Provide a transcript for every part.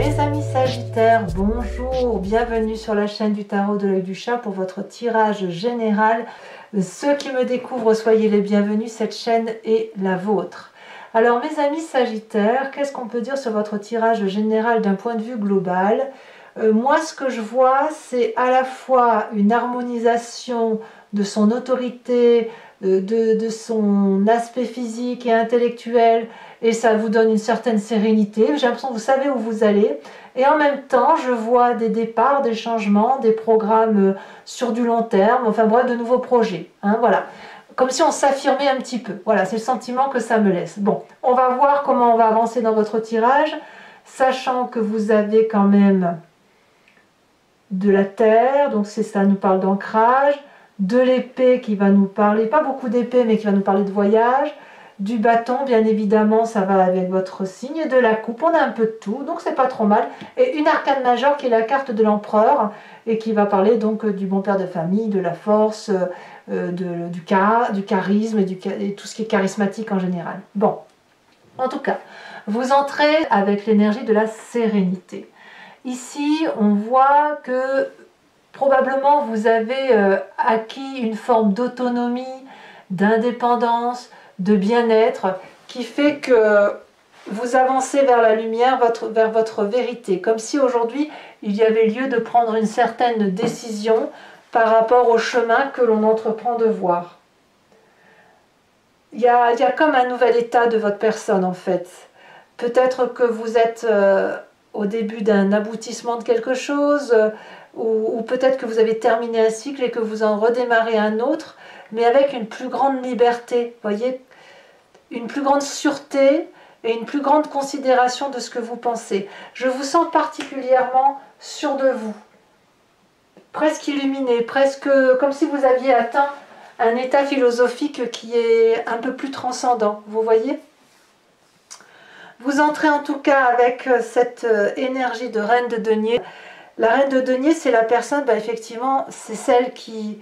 Mes amis Sagittaires, bonjour, bienvenue sur la chaîne du tarot de l'œil du chat pour votre tirage général. Ceux qui me découvrent, soyez les bienvenus, cette chaîne est la vôtre. Alors mes amis Sagittaires, qu'est-ce qu'on peut dire sur votre tirage général d'un point de vue global? Moi ce que je vois, c'est à la fois une harmonisation de son autorité, de son aspect physique et intellectuel, et ça vous donne une certaine sérénité. J'ai l'impression que vous savez où vous allez, et en même temps je vois des départs, des changements, des programmes sur du long terme, enfin bref, de nouveaux projets, hein, voilà, comme si on s'affirmait un petit peu. Voilà, c'est le sentiment que ça me laisse. Bon, on va voir comment on va avancer dans votre tirage, sachant que vous avez quand même de la terre, donc c'est ça, nous parle d'ancrage, de l'épée qui va nous parler, pas beaucoup d'épée, mais qui va nous parler de voyage, du bâton, bien évidemment, ça va avec votre signe, et de la coupe, on a un peu de tout, donc c'est pas trop mal, et une arcane majeure qui est la carte de l'empereur, et qui va parler donc du bon père de famille, de la force, du charisme, et tout ce qui est charismatique en général. Bon, en tout cas, vous entrez avec l'énergie de la sérénité. Ici, on voit que probablement vous avez acquis une forme d'autonomie, d'indépendance, de bien-être qui fait que vous avancez vers la lumière, vers votre vérité. Comme si aujourd'hui, il y avait lieu de prendre une certaine décision par rapport au chemin que l'on entreprend de voir. Il y a comme un nouvel état de votre personne en fait. Peut-être que vous êtes au début d'un aboutissement de quelque chose, ou peut-être que vous avez terminé un cycle et que vous en redémarrez un autre, mais avec une plus grande liberté, voyez, une plus grande sûreté et une plus grande considération de ce que vous pensez. Je vous sens particulièrement sûr de vous, presque illuminé, presque comme si vous aviez atteint un état philosophique qui est un peu plus transcendant, vous voyez? Vous entrez en tout cas avec cette énergie de reine de denier. La reine de denier, c'est la personne, effectivement, c'est celle qui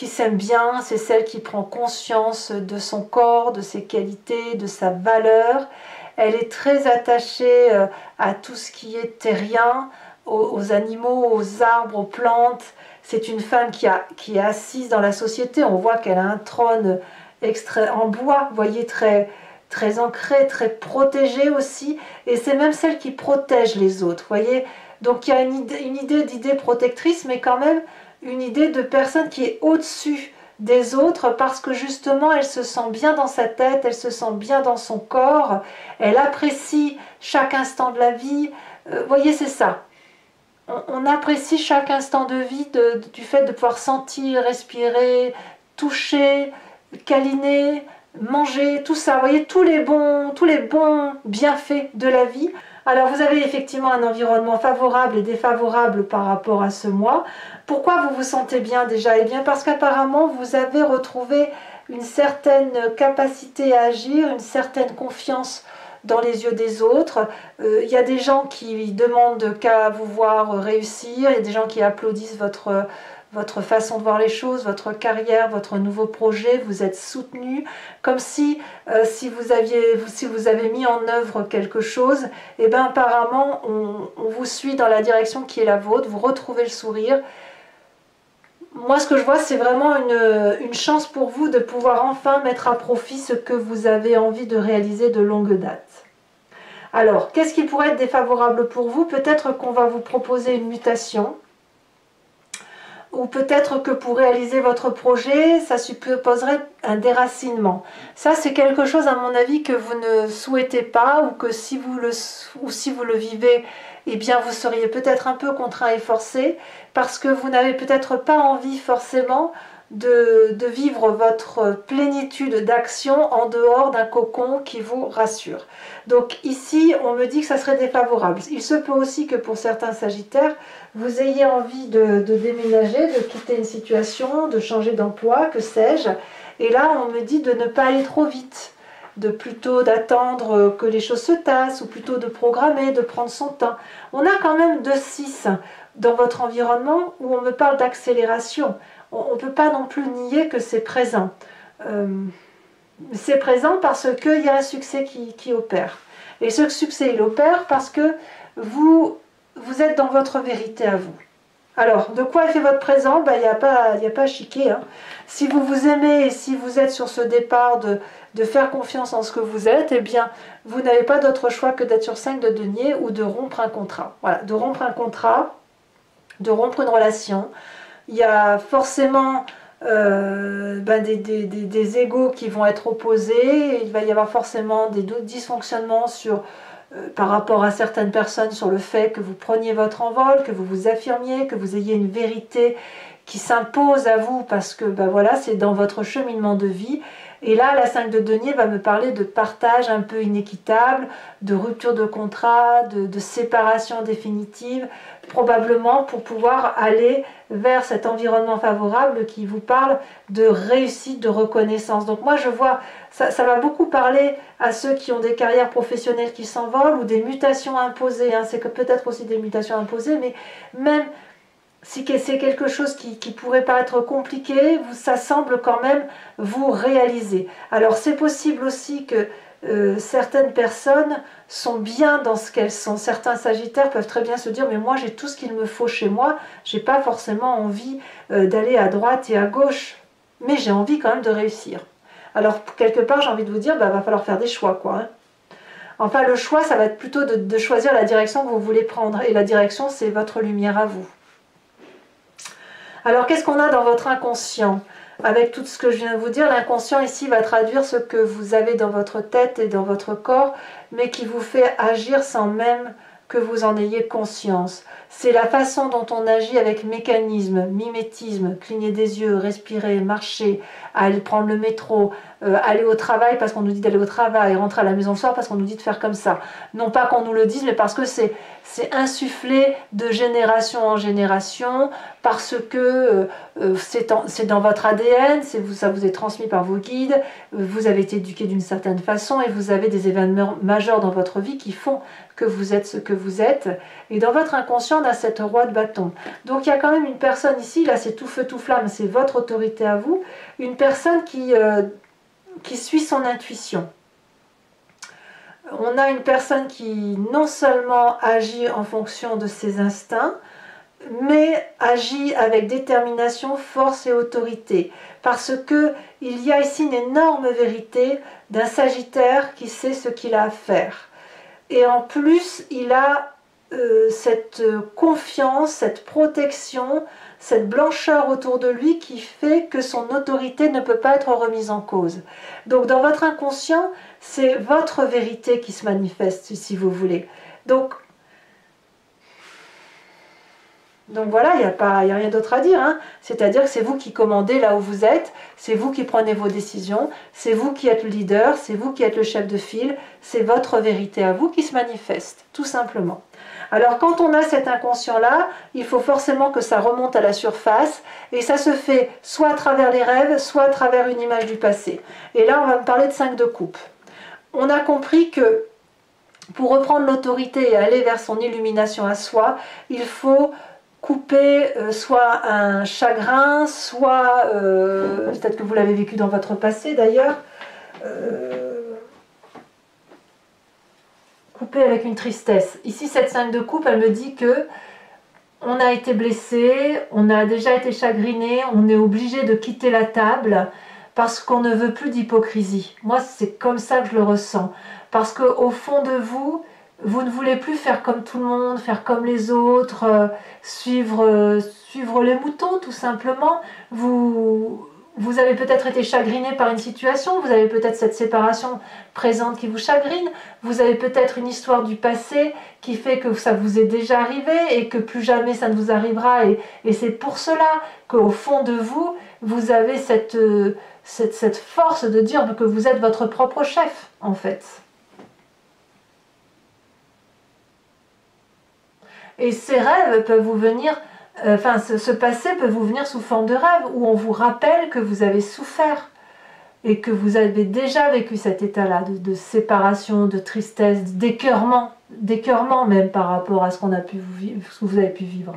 s'aime bien, c'est celle qui prend conscience de son corps, de ses qualités, de sa valeur. Elle est très attachée à tout ce qui est terrien, aux animaux, aux arbres, aux plantes. C'est une femme qui est assise dans la société. On voit qu'elle a un trône extrait en bois, vous voyez, très ancré, très protégé aussi. Et c'est même celle qui protège les autres, vous voyez. Donc il y a une idée d'idée protectrice, mais quand même une idée de personne qui est au-dessus des autres parce que justement elle se sent bien dans sa tête, elle se sent bien dans son corps, elle apprécie chaque instant de la vie. Voyez, c'est ça. On apprécie chaque instant de vie du fait de pouvoir sentir, respirer, toucher, câliner, manger, tout ça. Vous voyez, tous les bons bienfaits de la vie. Alors vous avez effectivement un environnement favorable et défavorable par rapport à ce mois. Pourquoi vous vous sentez bien déjà? Eh bien parce qu'apparemment vous avez retrouvé une certaine capacité à agir, une certaine confiance dans les yeux des autres. Il y a des gens qui demandent qu'à vous voir réussir, il y a des gens qui applaudissent votre façon de voir les choses, votre carrière, votre nouveau projet, vous êtes soutenu, comme si vous avez mis en œuvre quelque chose, et bien apparemment on vous suit dans la direction qui est la vôtre, vous retrouvez le sourire. Moi ce que je vois, c'est vraiment une chance pour vous de pouvoir enfin mettre à profit ce que vous avez envie de réaliser de longue date. Alors, qu'est-ce qui pourrait être défavorable pour vous? Peut-être qu'on va vous proposer une mutation, ou peut-être que pour réaliser votre projet, ça supposerait un déracinement. Ça, c'est quelque chose, à mon avis, que vous ne souhaitez pas, ou que si vous le vivez, eh bien, vous seriez peut-être un peu contraint et forcé, parce que vous n'avez peut-être pas envie forcément de vivre votre plénitude d'action en dehors d'un cocon qui vous rassure. Donc ici, on me dit que ça serait défavorable. Il se peut aussi que pour certains Sagittaires, vous ayez envie de déménager, de quitter une situation, de changer d'emploi, que sais-je. Et là, on me dit de ne pas aller trop vite, plutôt d'attendre que les choses se tassent, ou plutôt de programmer, de prendre son temps. On a quand même 2-6 dans votre environnement où on me parle d'accélération. On ne peut pas non plus nier que c'est présent. C'est présent parce qu'il y a un succès qui opère. Et ce succès, il opère parce que vous êtes dans votre vérité à vous. Alors, de quoi est fait votre présent? Il n'y a pas à chiquer. Hein. Si vous vous aimez et si vous êtes sur ce départ de faire confiance en ce que vous êtes, eh bien, vous n'avez pas d'autre choix que d'être sur 5 de denier ou de rompre un contrat. Voilà, de rompre un contrat, de rompre une relation. Il y a forcément des égos qui vont être opposés. Il va y avoir forcément des dysfonctionnements par rapport à certaines personnes sur le fait que vous preniez votre envol, que vous vous affirmiez, que vous ayez une vérité qui s'impose à vous parce que voilà, c'est dans votre cheminement de vie. Et là, la 5 de denier va me parler de partage un peu inéquitable, de rupture de contrat, de séparation définitive, probablement pour pouvoir aller vers cet environnement favorable qui vous parle de réussite, de reconnaissance. Donc moi je vois, ça va beaucoup parler à ceux qui ont des carrières professionnelles qui s'envolent ou des mutations imposées. Hein. C'est que peut-être aussi des mutations imposées, mais même si c'est quelque chose qui pourrait paraître compliqué, ça semble quand même vous réaliser. Alors c'est possible aussi que certaines personnes sont bien dans ce qu'elles sont. Certains sagittaires peuvent très bien se dire mais moi j'ai tout ce qu'il me faut chez moi, j'ai pas forcément envie d'aller à droite et à gauche, mais j'ai envie quand même de réussir. Alors quelque part j'ai envie de vous dire va falloir faire des choix quoi. Hein. Enfin le choix ça va être plutôt de choisir la direction que vous voulez prendre et la direction c'est votre lumière à vous. Alors qu'est-ce qu'on a dans votre inconscient? Avec tout ce que je viens de vous dire, l'inconscient ici va traduire ce que vous avez dans votre tête et dans votre corps, mais qui vous fait agir sans même que vous en ayez conscience. C'est la façon dont on agit avec mécanisme, mimétisme, cligner des yeux, respirer, marcher, aller prendre le métro, aller au travail parce qu'on nous dit d'aller au travail, rentrer à la maison le soir parce qu'on nous dit de faire comme ça. Non pas qu'on nous le dise, mais parce que c'est insufflé de génération en génération, parce que c'est dans votre ADN, ça vous est transmis par vos guides, vous avez été éduqué d'une certaine façon et vous avez des événements majeurs dans votre vie qui font que vous êtes ce que vous êtes. Et dans votre inconscient, on a cette roi de bâton. Donc il y a quand même une personne ici, là c'est tout feu tout flamme, c'est votre autorité à vous, une personne qui suit son intuition. On a une personne qui non seulement agit en fonction de ses instincts, mais agit avec détermination, force et autorité. Parce que il y a ici une énorme vérité d'un Sagittaire qui sait ce qu'il a à faire. Et en plus, il a cette confiance, cette protection, cette blancheur autour de lui qui fait que son autorité ne peut pas être remise en cause. Donc dans votre inconscient, c'est votre vérité qui se manifeste, si vous voulez. Donc voilà, il n'y a rien d'autre à dire. Hein. C'est-à-dire que c'est vous qui commandez là où vous êtes, c'est vous qui prenez vos décisions, c'est vous qui êtes le leader, c'est vous qui êtes le chef de file, c'est votre vérité à vous qui se manifeste, tout simplement. Alors quand on a cet inconscient-là, il faut forcément que ça remonte à la surface, et ça se fait soit à travers les rêves, soit à travers une image du passé. Et là, on va me parler de 5 de coupe. On a compris que pour reprendre l'autorité et aller vers son illumination à soi, il faut couper soit un chagrin, soit, peut-être que vous l'avez vécu dans votre passé d'ailleurs, couper avec une tristesse. Ici, cette 5 de coupe, elle me dit que on a été blessé, on a déjà été chagriné, on est obligé de quitter la table parce qu'on ne veut plus d'hypocrisie. Moi, c'est comme ça que je le ressens. Parce qu'au fond de vous, vous ne voulez plus faire comme tout le monde, faire comme les autres, suivre les moutons tout simplement. Vous avez peut-être été chagriné par une situation, vous avez peut-être cette séparation présente qui vous chagrine, vous avez peut-être une histoire du passé qui fait que ça vous est déjà arrivé et que plus jamais ça ne vous arrivera. Et c'est pour cela qu'au fond de vous, vous avez cette force de dire que vous êtes votre propre chef en fait. Et ces rêves peuvent vous venir, ce passé peut vous venir sous forme de rêve, où on vous rappelle que vous avez souffert et que vous avez déjà vécu cet état-là de séparation, de tristesse, d'écœurement même par rapport à ce qu'on a pu vivre, ce que vous avez pu vivre.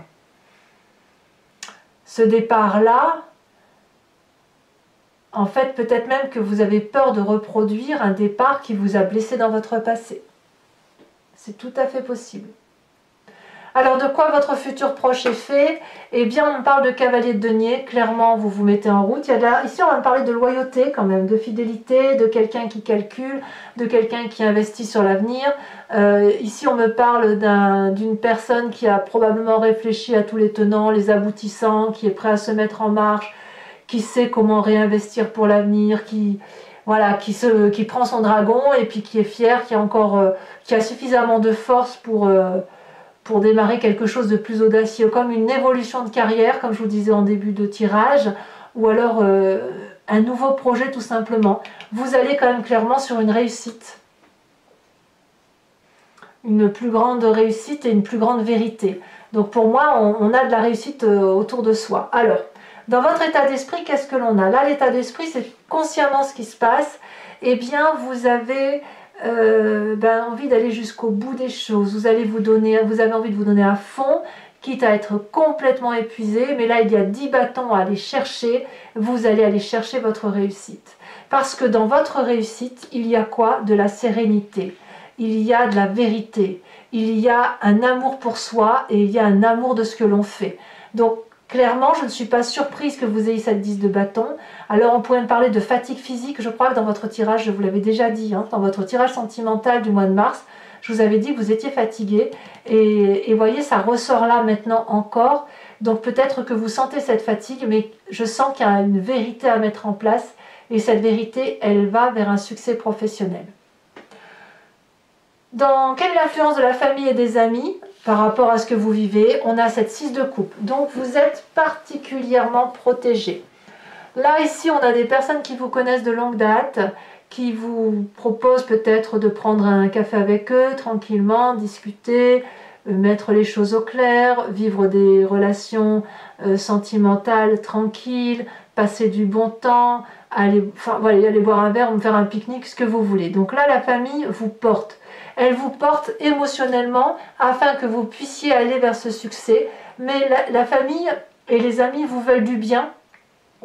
Ce départ-là, en fait, peut-être même que vous avez peur de reproduire un départ qui vous a blessé dans votre passé. C'est tout à fait possible. Alors, de quoi votre futur proche est fait? Eh bien, on parle de cavalier de denier. Clairement, vous vous mettez en route. Ici, on va parler de loyauté quand même, de fidélité, de quelqu'un qui calcule, de quelqu'un qui investit sur l'avenir. Ici, on me parle d'une personne qui a probablement réfléchi à tous les tenants, les aboutissants, qui est prêt à se mettre en marche, qui sait comment réinvestir pour l'avenir, voilà, qui prend son dragon et puis qui est fier, qui a suffisamment de force pour démarrer quelque chose de plus audacieux, comme une évolution de carrière, comme je vous disais en début de tirage, ou alors un nouveau projet tout simplement. Vous allez quand même clairement sur une réussite. Une plus grande réussite et une plus grande vérité. Donc pour moi, on a de la réussite autour de soi. Alors, dans votre état d'esprit, qu'est-ce que l'on a? Là, l'état d'esprit, c'est consciemment ce qui se passe. Eh bien, vous avez envie d'aller jusqu'au bout des choses. Vous avez envie de vous donner à fond, quitte à être complètement épuisé. Mais là, il y a 10 bâtons à aller chercher. Vous allez aller chercher votre réussite. Parce que dans votre réussite, il y a quoi? De la sérénité. Il y a de la vérité. Il y a un amour pour soi et il y a un amour de ce que l'on fait. Donc, clairement, je ne suis pas surprise que vous ayez cette 10 de bâton. Alors, on pourrait me parler de fatigue physique. Je crois que dans votre tirage, je vous l'avais déjà dit, hein, dans votre tirage sentimental du mois de mars, je vous avais dit que vous étiez fatigué. Et voyez, ça ressort là maintenant encore. Donc, peut-être que vous sentez cette fatigue, mais je sens qu'il y a une vérité à mettre en place. Et cette vérité, elle va vers un succès professionnel. Quelle est l'influence de la famille et des amis par rapport à ce que vous vivez? On a cette 6 de coupe. Donc, vous êtes particulièrement protégé. Là, ici, on a des personnes qui vous connaissent de longue date, qui vous proposent peut-être de prendre un café avec eux, tranquillement, discuter, mettre les choses au clair, vivre des relations sentimentales tranquilles, passer du bon temps, aller boire un verre, faire un pique-nique, ce que vous voulez. Donc là, la famille vous porte. Elle vous porte émotionnellement afin que vous puissiez aller vers ce succès. Mais la famille et les amis vous veulent du bien.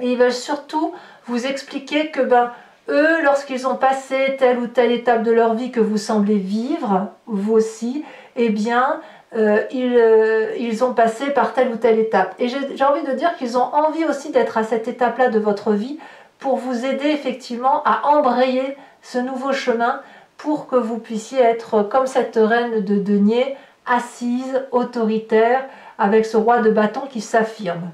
Et ils veulent surtout vous expliquer que eux, lorsqu'ils ont passé telle ou telle étape de leur vie que vous semblez vivre, vous aussi, eh bien, ils ont passé par telle ou telle étape. Et j'ai envie de dire qu'ils ont envie aussi d'être à cette étape-là de votre vie pour vous aider effectivement à embrayer ce nouveau chemin pour que vous puissiez être comme cette reine de denier, assise, autoritaire, avec ce roi de bâton qui s'affirme.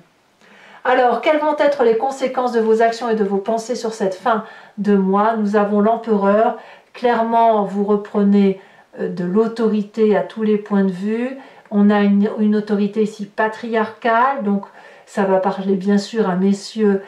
Alors, quelles vont être les conséquences de vos actions et de vos pensées sur cette fin de mois? Nous avons l'empereur. Clairement, vous reprenez de l'autorité à tous les points de vue. On a une autorité ici patriarcale, donc ça va parler bien sûr à messieurs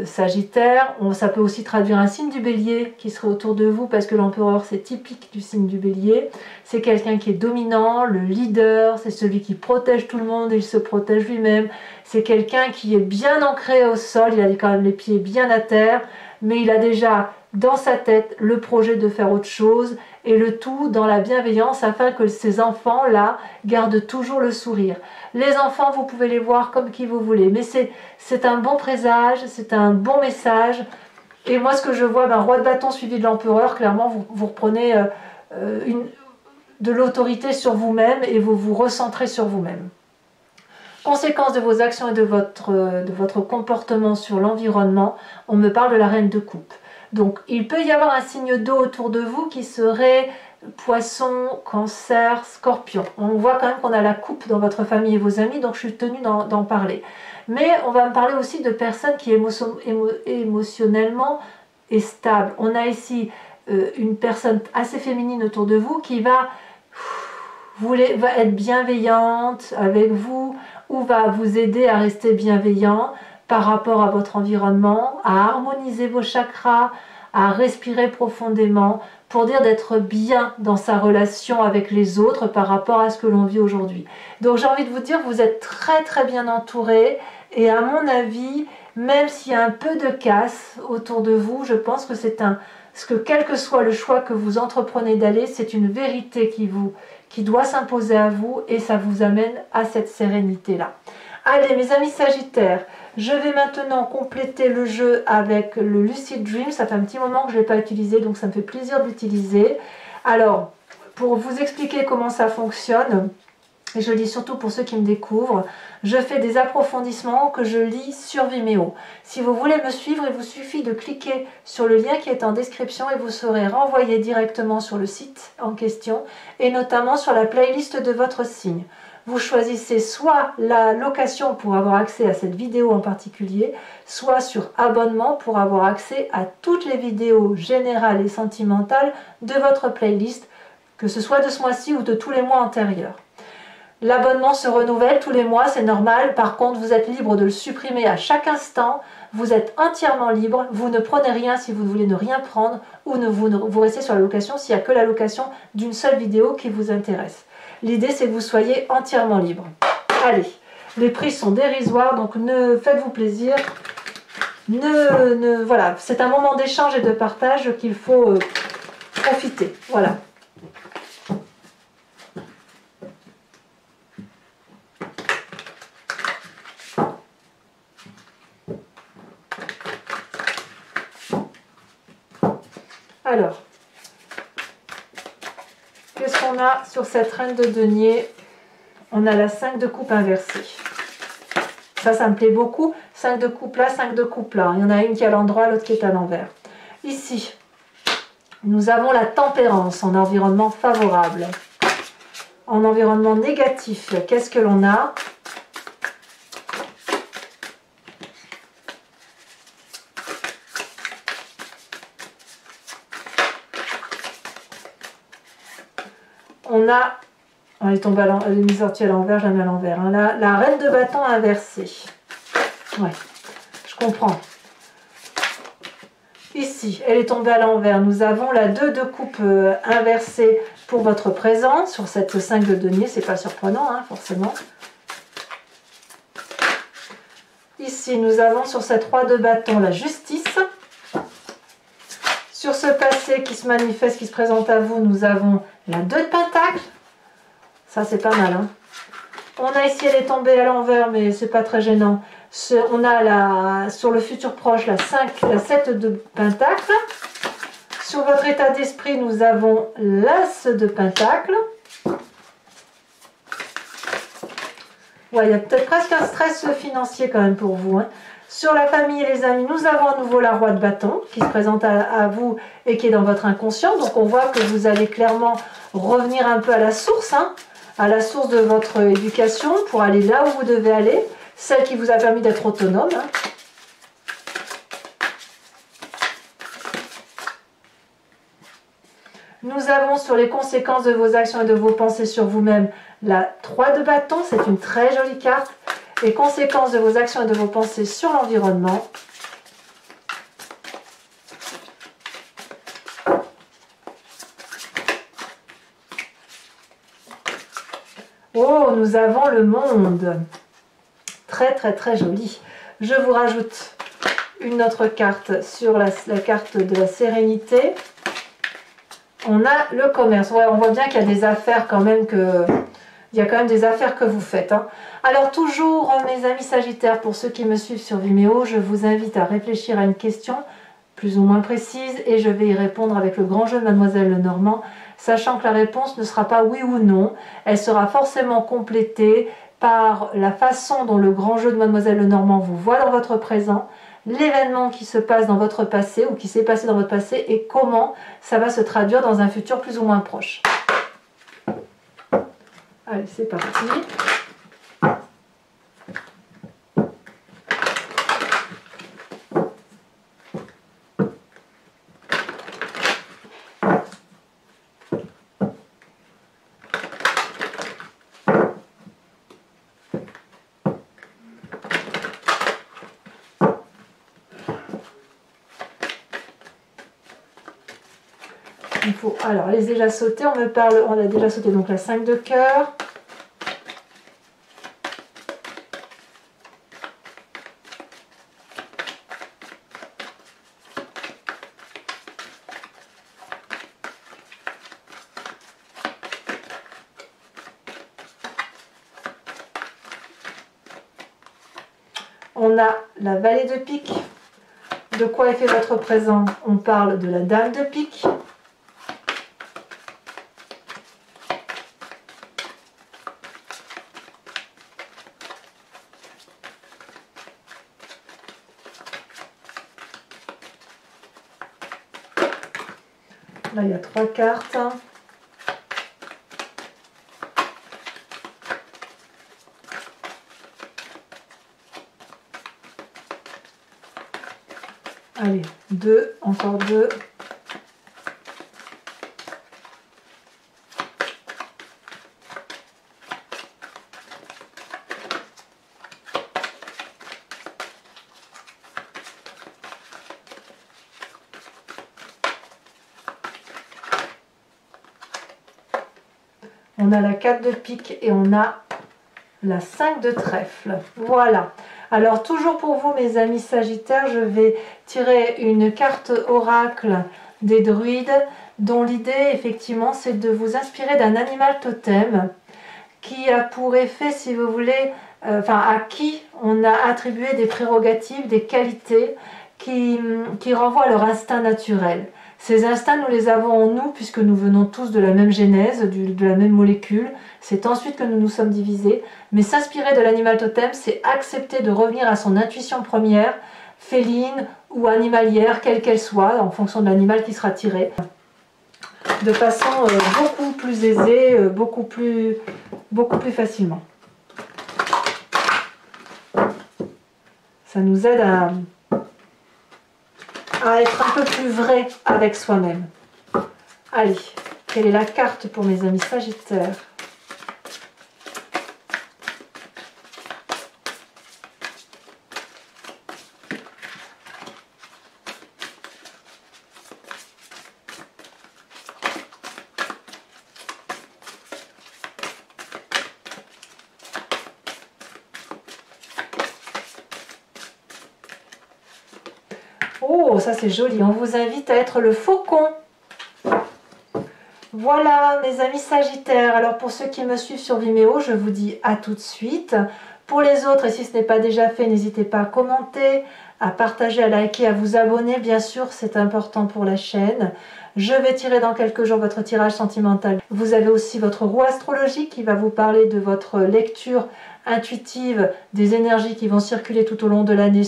Sagittaires. Ça peut aussi traduire un signe du bélier qui serait autour de vous, parce que l'empereur c'est typique du signe du bélier. C'est quelqu'un qui est dominant, le leader, c'est celui qui protège tout le monde et il se protège lui-même. C'est quelqu'un qui est bien ancré au sol, il a quand même les pieds bien à terre, mais il a déjà dans sa tête le projet de faire autre chose, et le tout dans la bienveillance afin que ces enfants-là gardent toujours le sourire. Les enfants, vous pouvez les voir comme qui vous voulez, mais c'est un bon présage, c'est un bon message. Et moi, ce que je vois, roi de bâton suivi de l'empereur, clairement, vous reprenez de l'autorité sur vous-même et vous vous recentrez sur vous-même. Conséquence de vos actions et de votre comportement sur l'environnement, on me parle de la reine de coupe. Donc, il peut y avoir un signe d'eau autour de vous qui serait Poisson, Cancer, Scorpion. On voit quand même qu'on a la coupe dans votre famille et vos amis, donc je suis tenue d'en parler. Mais on va me parler aussi de personnes qui émotionnellement est stable. On a ici une personne assez féminine autour de vous qui va être bienveillante avec vous ou va vous aider à rester bienveillant par rapport à votre environnement, à harmoniser vos chakras, à respirer profondément, pour dire d'être bien dans sa relation avec les autres par rapport à ce que l'on vit aujourd'hui. Donc j'ai envie de vous dire, vous êtes très très bien entouré, et à mon avis, même s'il y a un peu de casse autour de vous, je pense que quel que soit le choix que vous entreprenez d'aller, c'est une vérité qui doit s'imposer à vous, et ça vous amène à cette sérénité-là. Allez mes amis Sagittaires, je vais maintenant compléter le jeu avec le Lucid Dream. Ça fait un petit moment que je ne l'ai pas utilisé, donc ça me fait plaisir de l'utiliser. Alors, pour vous expliquer comment ça fonctionne, et je le dis surtout pour ceux qui me découvrent, je fais des approfondissements que je lis sur Vimeo. Si vous voulez me suivre, il vous suffit de cliquer sur le lien qui est en description et vous serez renvoyé directement sur le site en question et notamment sur la playlist de votre signe. Vous choisissez soit la location pour avoir accès à cette vidéo en particulier, soit sur abonnement pour avoir accès à toutes les vidéos générales et sentimentales de votre playlist, que ce soit de ce mois-ci ou de tous les mois antérieurs. L'abonnement se renouvelle tous les mois, c'est normal. Par contre, vous êtes libre de le supprimer à chaque instant. Vous êtes entièrement libre. Vous ne prenez rien si vous voulez ne rien prendre ou vous restez sur la location s'il n'y a que la location d'une seule vidéo qui vous intéresse. L'idée, c'est que vous soyez entièrement libre. Allez, les prix sont dérisoires, donc faites-vous plaisir. Voilà, c'est un moment d'échange et de partage qu'il faut profiter. Voilà. Alors, qu'est-ce qu'on a sur cette reine de denier? On a la 5 de coupe inversée. Ça me plaît beaucoup. 5 de coupe là, 5 de coupe là. Il y en a une qui est à l'endroit, l'autre qui est à l'envers. Ici, nous avons la tempérance en environnement favorable. En environnement négatif, qu'est-ce que l'on a? On a, elle est tombée elle est mise sortie à l'envers, je la mets à l'envers. Hein. La reine de bâton inversée. Ouais, je comprends. Ici, elle est tombée à l'envers. Nous avons la 2 de coupe inversée pour votre présent. Sur cette 5 de denier, c'est pas surprenant, hein, forcément. Ici, nous avons sur cette 3 de bâton la justice. Sur ce passé qui se manifeste, qui se présente à vous, nous avons la 2 de pentacle. Ça, c'est pas mal. Hein. On a ici, elle est tombée à l'envers, mais c'est pas très gênant. On a sur le futur proche la 7 de pentacle. Sur votre état d'esprit, nous avons l'as de pentacle. Ouais, il y a peut-être presque un stress financier quand même pour vous. Hein. Sur la famille et les amis, nous avons à nouveau la roi de bâton qui se présente à vous et qui est dans votre inconscient. Donc on voit que vous allez clairement revenir un peu à la source, hein, à la source de votre éducation pour aller là où vous devez aller, celle qui vous a permis d'être autonome. Hein. Nous avons sur les conséquences de vos actions et de vos pensées sur vous-même la 3 de bâton, c'est une très jolie carte. Les conséquences de vos actions et de vos pensées sur l'environnement. Oh, nous avons le monde. Très, très, très joli. Je vous rajoute une autre carte sur la carte de la sérénité. On a le commerce. Ouais, on voit bien qu'il y a des affaires quand même il y a quand même des affaires que vous faites. Hein. Alors toujours, mes amis Sagittaires, pour ceux qui me suivent sur Vimeo, je vous invite à réfléchir à une question plus ou moins précise et je vais y répondre avec le grand jeu de Mademoiselle Lenormand, sachant que la réponse ne sera pas oui ou non. Elle sera forcément complétée par la façon dont le grand jeu de Mademoiselle Lenormand vous voit dans votre présent, l'événement qui se passe dans votre passé ou qui s'est passé dans votre passé et comment ça va se traduire dans un futur plus ou moins proche. Allez, c'est parti. Il faut, alors, elle est déjà sautée, on a déjà sauté donc la 5 de cœur. On a la vallée de pique. De quoi est fait votre présent? On parle de la dame de pique. Là, il y a 3 cartes. Allez, 2, encore 2. On a la 4 de pique et on a la 5 de trèfle. Voilà. Alors toujours pour vous mes amis Sagittaires, je vais tirer une carte oracle des druides dont l'idée effectivement c'est de vous inspirer d'un animal totem qui a pour effet, si vous voulez, à qui on a attribué des prérogatives, des qualités qui renvoient à leur instinct naturel. Ces instincts, nous les avons en nous puisque nous venons tous de la même genèse, de la même molécule. C'est ensuite que nous nous sommes divisés. Mais s'inspirer de l'animal totem, c'est accepter de revenir à son intuition première, féline ou animalière, quelle qu'elle soit, en fonction de l'animal qui sera tiré, de façon beaucoup plus aisée, beaucoup plus facilement. Ça nous aide à être un peu plus vrai avec soi-même. Allez, quelle est la carte pour mes amis Sagittaires? Oh, ça c'est joli. On vous invite à être le faucon. Voilà, mes amis Sagittaires. Alors pour ceux qui me suivent sur Vimeo, je vous dis à tout de suite. Pour les autres, et si ce n'est pas déjà fait, n'hésitez pas à commenter, à partager, à liker, à vous abonner. Bien sûr, c'est important pour la chaîne. Je vais tirer dans quelques jours votre tirage sentimental. Vous avez aussi votre roue astrologique qui va vous parler de votre lecture intuitive des énergies qui vont circuler tout au long de l'année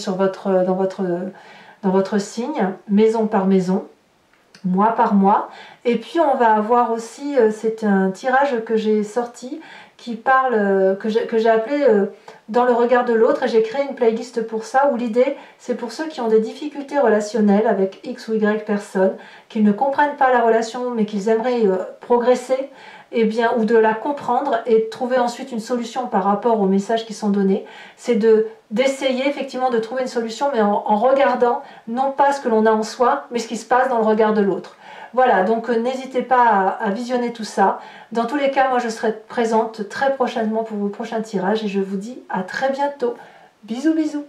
dans votre signe, maison par maison, mois par mois. Et puis on va avoir aussi, c'est un tirage que j'ai sorti qui parle, que j'ai appelé dans le regard de l'autre, et j'ai créé une playlist pour ça, où l'idée c'est pour ceux qui ont des difficultés relationnelles avec X ou Y personnes, qui ne comprennent pas la relation mais qu'ils aimeraient progresser, et bien, ou de la comprendre et trouver ensuite une solution par rapport aux messages qui sont donnés. C'est d'essayer effectivement de trouver une solution, mais en regardant non pas ce que l'on a en soi, mais ce qui se passe dans le regard de l'autre. Voilà, donc n'hésitez pas à visionner tout ça. Dans tous les cas, moi je serai présente très prochainement pour vos prochains tirages et je vous dis à très bientôt. Bisous bisous.